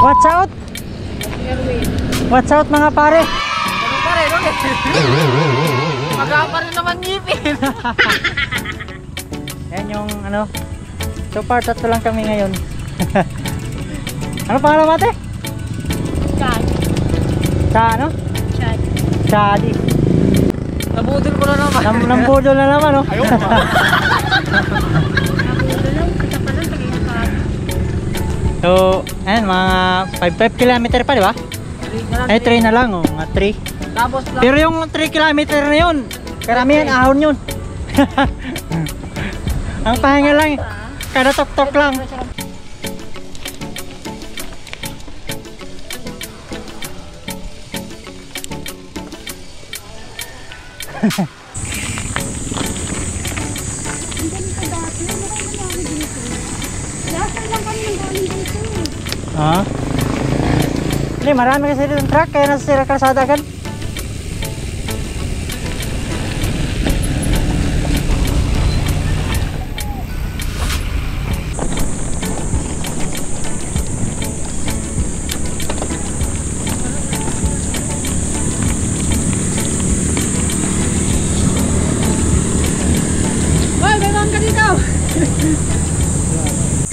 Watch out! Watch out mga pare! Ano pare, no? Magkaka rin naman ngipin. Yan yung ano. So far, tatlo lang kami ngayon. Ano pangalan mo ate? Chad. Sa ano? Chad. Chadi. Nabudol ko na naman. Nambudol na naman, oh. Ayaw ba? Nabudol lang. Kita pa lang, tagay na ka. So, ayan, mga 5 kilometer pa, di ba? 3 na lang, oh. Mga 3. Tapos lang. Pero yung 3 kilometer na yun, karamihan ahon yun. Ang pahinga lang, kada tok-tok lang. Ah? Hindi, marami kasi dito truck kaya nasa sira kalsada kan.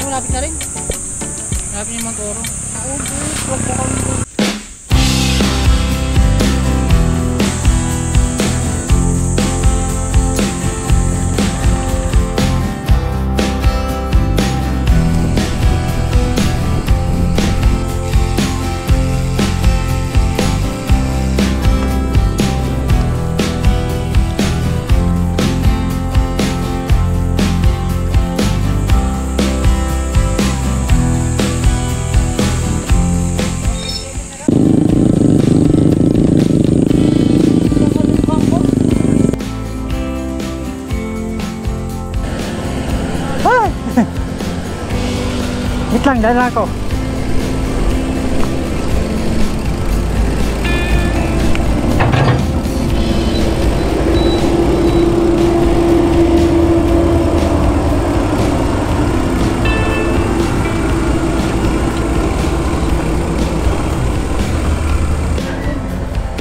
Malapit na rin. Malapit yung Montoro. Huwag mo kami. Wait lang, dahil ako.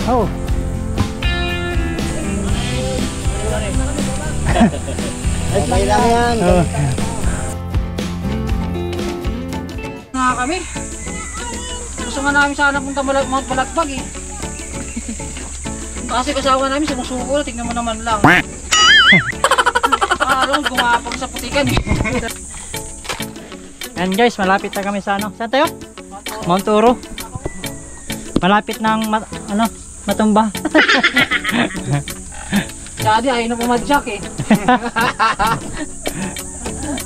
Oh. Okay lang yan. Oh. Kami. Gusto nga namin sana punta Mount Balagpag eh. Kasi kasawa namin sumusuko na, tignan mo naman lang. Alam, gumapag sa putikan eh. And guys, malapit na kami sa ano. Saan tayo? Mount Oro. Malapit ng matumba. Jadi ayaw na pumadyak eh.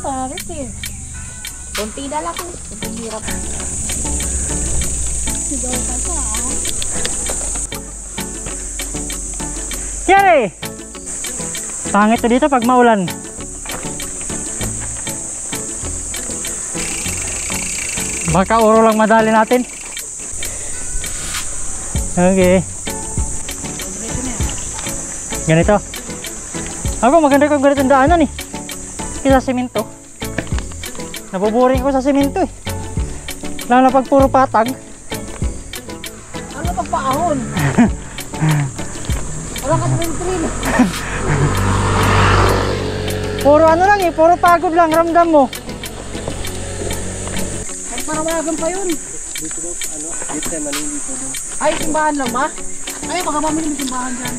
Paris eh. Kunti na lang eh. Kunti hirap. Sigaw ka sa Yan eh! Pangit na dito pag maulan. Baka Oro lang madali natin. Okay. Ganito. Ako maganda kung ganito ang daanan eh. Kisa semento. Nabuboring ko sa semento eh. Lalo na pag puro patag. Ano pagpaahon? Wala ka trail. Puro ano lang eh, puro pagod lang ramdam mo. Ay parawagan pa yun. Dito daw, dito tayo manili dito. Ay simbahan lang ba? Ay baka mamili may simbahan dyan.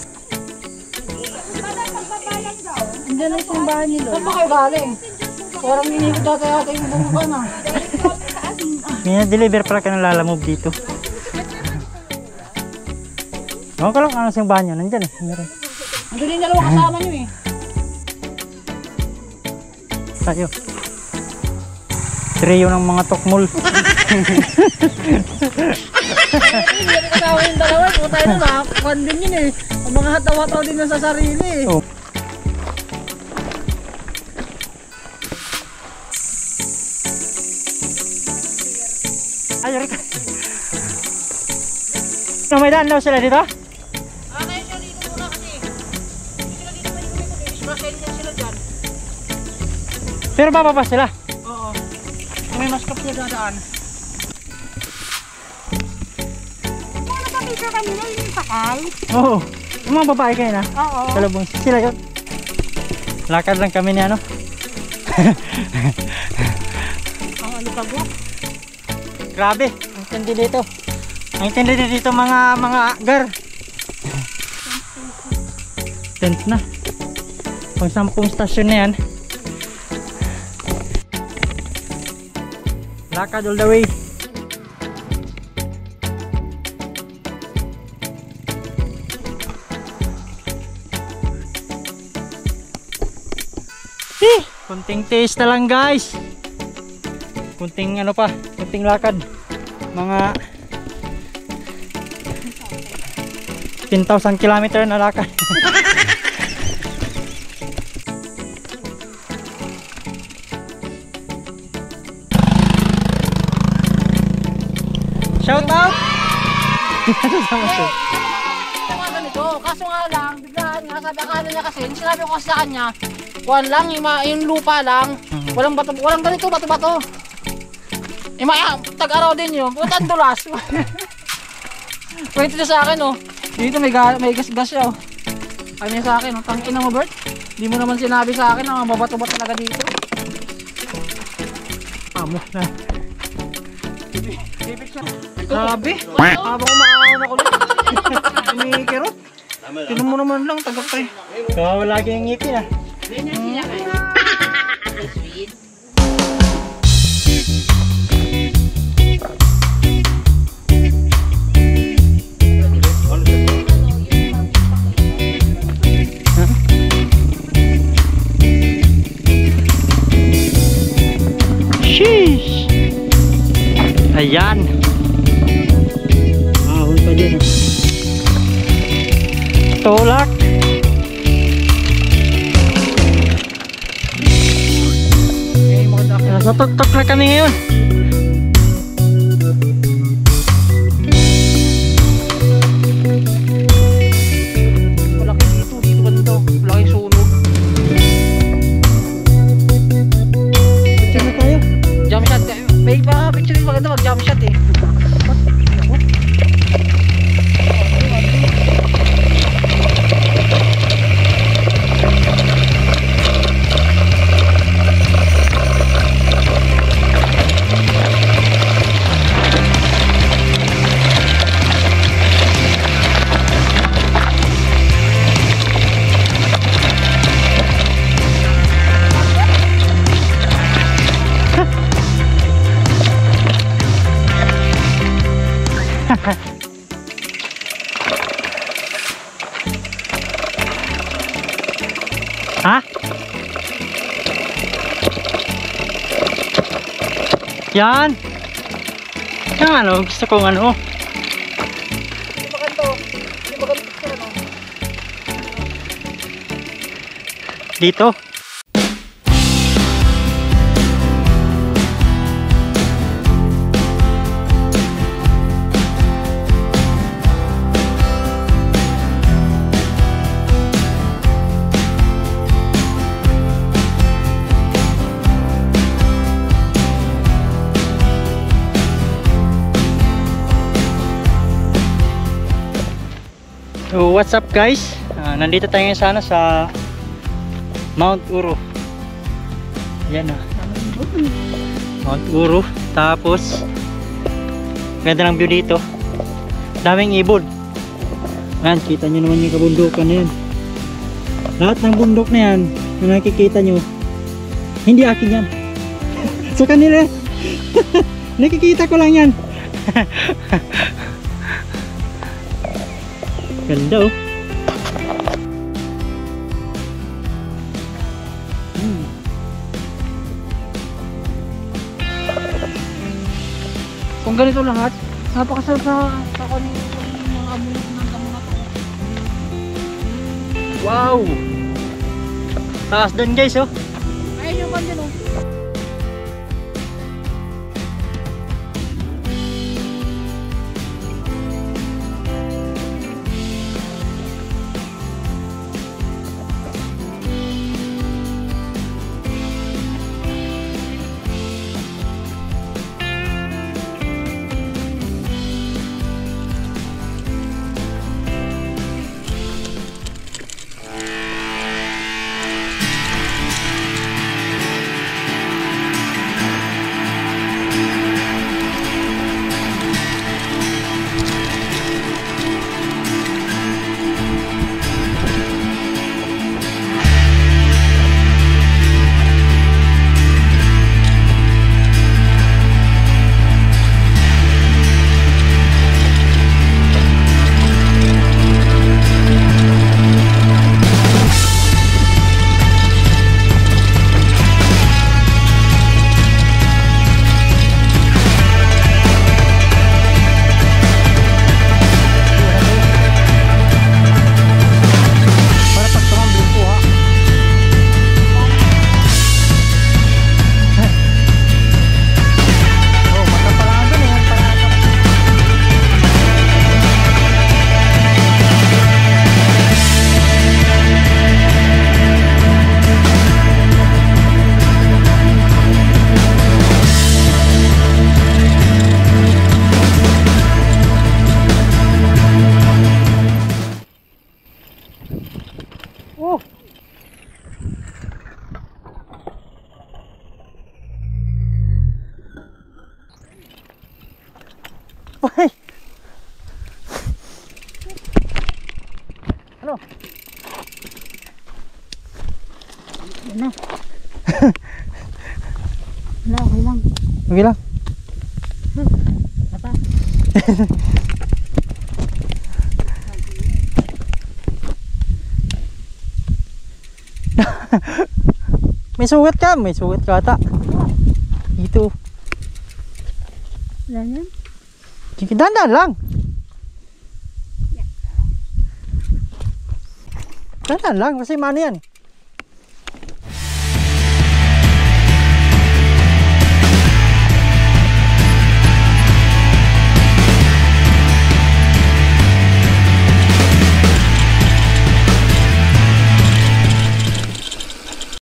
Hindi na yung simbahan nilo. Saan ba kayo galing? Parang inikot dati yata yung bumukan ah. Mina-deliver pala ka ng lalamove dito. Ewan ko lang anong simbahan nyo, nandyan eh. Meron. Ando din dalawa kasama nyo eh. Tayo. Trio ng mga tokmol. Hindi natin kasama yung dalawa. Kung tayo na nakakuhan din yun eh. Ang mga hatawa-taw din sa sarili eh. Oh. Ay, Rika. May daan daw sila dito? Kaya siya dito muna kasi. Hindi sila dito may kumikot. Ismasahin niya sila dyan. Pero bababa sila. Oo. May maskap sila dadaan. ito kanina yung sakay? Oo. Yung mga babae kayo na. Oo. Salubong. Sila yun. Lakad lang kami ni ano. Ang ano ka ba? Grabe. Ang tindi dito. Ang tindi dito mga gar. Tent na. Pang 10 stasyon na yan. Lakad all the way. Kunting taste na lang guys. Kunting ano pa, kunting lakad. Mga 10,000 kilometer na lakad. Shout out! Ito nga ganito, kaso nga lang, biglaan nga, sabi akala niya kasi, sinabi ko kasi sa kanya, kuwan lang, yung lupa lang, walang bato, walang ganito, bato-bato. Tag-araw din yun, putan dulas. Pwede ito sa akin, oh. Dito may gas-gas siya, oh. Kaya niya sa akin, oh. Tangina mo, Bert. Hindi mo naman sinabi sa akin na mabato-bato talaga dito. Amo na. Grabe, habang kumakaon ako ulit. Kumikirot. Tinan mo naman lang, tagap tayo. Kawawa lagi yung ngipin ah. Sheesh! Ayan! Ahon pa dyan ah. Tulak! Nasa tuktok na kami ngayon. Malaki dito, dito banda. Malaki sunog. Picture na tayo. Jump shot. May pa picture yung maganda mag jump shot eh. Ha? Yan. Yung ano, gusto kong ano. Hindi maganda. Hindi maganda picture no. Dito. So what's up guys? Nandito tayo ngayon sana sa Mount Uru. Yan ah. Mount Uru. Tapos ganda ng view dito. Daming ibon. Ayan, kita nyo naman yung kabundukan na yan. Lahat ng bundok na yan na nakikita nyo, hindi akin yan. Sa kanila. Nakikita ko lang yan. Ganda oh. Kung ganito lahat, napakasarap sa kunin yung amoy ng damo na to. Wow! Taas doon guys oh. Ayun yung kanya no. Uy! Ano? Yan na. Wala, okay lang. Okay lang. Apa? May sugat ka? May sugat ka ata. Dito. Wala yan. Sige, dandan lang. Dandan lang kasi mano yan.